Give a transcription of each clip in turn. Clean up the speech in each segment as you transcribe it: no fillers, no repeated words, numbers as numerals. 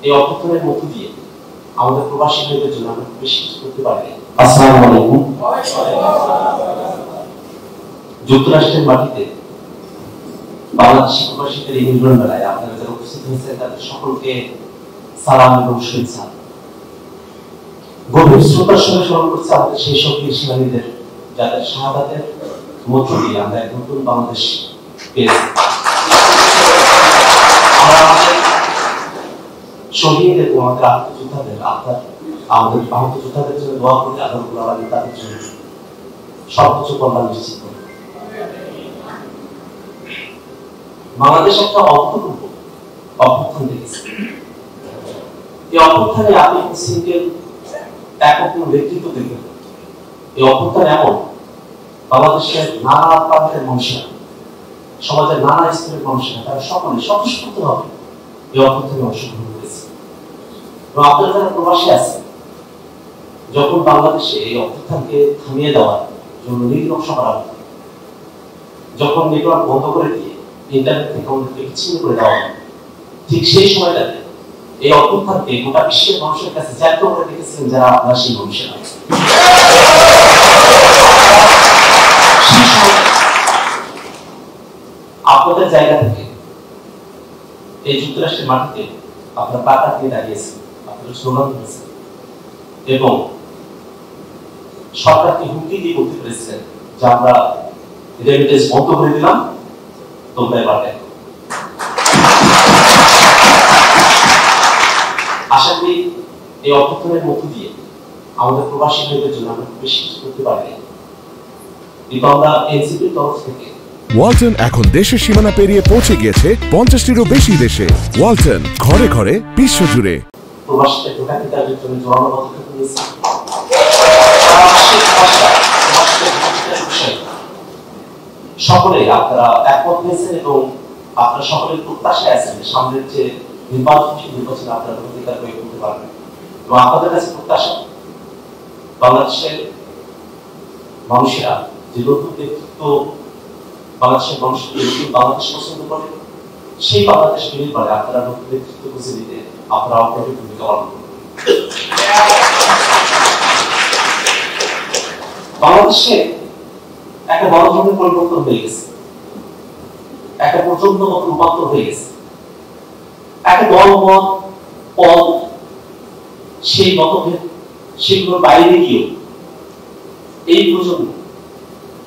এই অভ্যুত্থানের মধ্য দিয়ে আমাদের প্রবাসী ভাইদের জন্য আমরা বেশি কিছু করতে পারি। আসসালামু আলাইকুম। যুক্তরাষ্ট্রের মাটিতে বাংলাদেশি প্রবাসীদের এই নির্মাণ মেলায় আপনারা যারা উপস্থিত হয়েছেন তাদের সকলকে সালাম এবং শুভেচ্ছা। গভীর শ্রদ্ধার সঙ্গে স্মরণ করছে আমাদের সেই সব বীর সেনানীদের যাদের শাহাদাতের মধ্য দিয়ে আমরা এক নতুন বাংলাদেশ পেয়েছি। আমরা আমাদের শহীদ এবং আমাদের আত্মযোদ্ধাদের আমাদের আহত যোদ্ধাদের জন্য দোয়া করি, আল্লাহ আলামিন তাদের জন্য সর্বোচ্চ কল্যাণ নিশ্চিত করি। বাংলাদেশ একটা অভূতপূর্ব অভ্যুত্থান দেখেছে। এই অভ্যুত্থানে আপনি সিঙ্গেল একক নেতৃত্ব দেখবেন। এই অভ্যুত্থান এমন বাংলাদেশের নানা প্রান্তের মানুষেরা, সমাজের নানা স্তরের মানুষেরা, তারা সকলে স্বতঃস্ফূর্তভাবে এই অভ্যুত্থানে অংশগ্রহণ করেছে। এবং আপনারা যারা প্রবাসী আছেন, যখন বাংলাদেশে এই অভ্যুত্থানকে থামিয়ে দেওয়ার জন্য নির্লক্ষ করা হতো, যখন নেটওয়ার্ক বন্ধ করে দিয়ে ইন্টারনেট থেকে আমাদেরকে বিচ্ছিন্ন করে দেওয়া হয়, ঠিক সেই সময়টাতে এই অভ্যুত্থানকে গোটা বিশ্বের মানুষের কাছে জ্যান্ত করে দেখেছিলেন যারা আপনারা সেই মানুষেরা। আপনাদের জায়গা থেকে এই যুক্তরাষ্ট্রের মাটিতে আপনারা প্লাকার্ড নিয়ে দাঁড়িয়েছেন, আপনারা স্লোগান দিয়েছেন এবং সরকারকে হুমকি দিয়ে বলতে পেরেছিলেন যে আমরা রেমিটেন্স বন্ধ করে দিলাম, তোমরা এবার দেখো। আশা করি এই অভ্যুত্থানের মধ্য দিয়ে আমাদের প্রবাসী ভাইদের জন্য আমরা বেশি কিছু করতে পারি। কিন্তু আমরা এনসিপির তরফ থেকে ওয়ালটন এখন দেশের সীমানা পেরিয়ে পৌঁছে গিয়েছে 50টিরও বেশি দেশে। ওয়ালটন, ঘরে ঘরে বিশ্বজুড়ে। প্রবাসীদের ভোটাধিকারের জন্য জোরালো পদক্ষেপ নিয়েছে। সকলে আপনারা একমত হয়েছেন এবং আপনারা সকলের প্রত্যাশায় আছেন সামনের যে নির্বাচনে আপনারা অধিকার প্রয়োগ করতে পারবেন। এবং আপনাদের কাছে প্রত্যাশা বাংলাদেশের মানুষেরা যে নতুন নেতৃত্ব, বাংলাদেশের মানুষকে নতুন বাংলাদেশ পছন্দ করে, সেই বাংলাদেশ নির্মাণে আপনারা নতুন নেতৃত্ব খুঁজে দিতে আপনারা অগ্রণী ভূমিকা পালন করবেন। বাংলাদেশে একটা বড় ধরনের পরিবর্তন হয়ে গেছে, একটা প্রচন্ড রূপান্তর হয়ে গেছে। একটা দলমত পদ সেই মতভেদ সেগুলোর বাইরে গিয়ে এই প্রজন্ম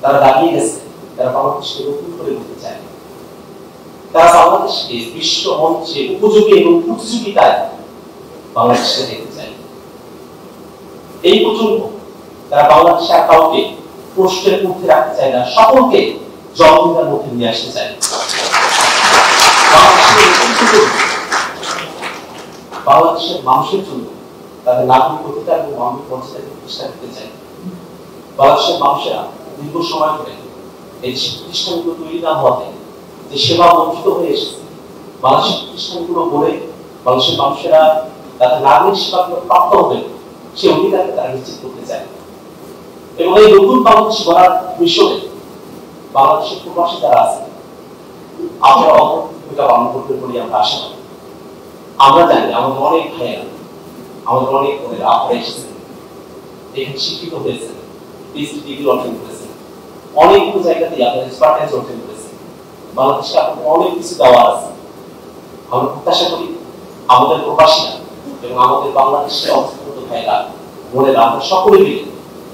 তারা দাঁড়িয়ে গেছে, তারা বাংলাদেশকে নতুন করে করতে চায়, তারা বাংলাদেশকে বিশ্ব মঞ্চে উপযোগী এবং প্রতিযোগিতায় বাংলাদেশকে দেখতে চায়। এই প্রজন্ম তারা বাংলাদেশে আর কাউকে প্রশ্নের মধ্যে রাখতে চায় না, সকলকে জবাবদিহিতার মধ্যে নিয়ে আসতে চায়। বাংলাদেশের মানুষের জন্য তাদের নাগরিক অধিকার এবং মানবিক মর্যাদাকে প্রতিষ্ঠা করতে চায়। বাংলাদেশের মানুষেরা দীর্ঘ সময় ধরে এই প্রতিষ্ঠানগুলো তৈরি না হওয়াতে যে সেবা বঞ্চিত হয়ে এসেছে, বাংলাদেশের প্রতিষ্ঠানগুলো গড়ে বাংলাদেশের মানুষেরা তাদের নাগরিক সেবাগুলো প্রাপ্ত হবে সেই অধিকারকে তারা নিশ্চিত করতে চায়। এবং এই নতুন বাংলাদেশ গড়ার মিশনে বাংলাদেশের প্রবাসী যারা আছে আপনারা ভূমিকা পালন করতে বলে আমরা আশা করি। আমরা জানি আমাদের অনেক ভাইয়েরা, আমাদের অনেক বোনেরা আপনারা এসেছেন, এখানে শিক্ষিত হয়েছেন, পিএইচডি ডিগ্রি অর্জন করেছেন, অনেকগুলো জায়গাতেই আপনারা এক্সপার্টাইজ অর্জন করেছেন। বাংলাদেশে আপনাদের অনেক কিছু দেওয়া আছে। আমরা প্রত্যাশা করি আমাদের প্রবাসীরা এবং আমাদের বাংলাদেশের অন্তর্গত ভাইয়েরা বোনেরা আমরা সকলে মিলে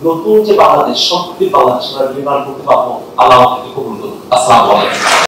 নতুন যে বাংলাদেশ, সমৃদ্ধ বাংলাদেশ আমরা নির্মাণ করতে পারবো। আল্লাহ আমাদেরকে কবুল করুন। আসসালামু আলাইকুম।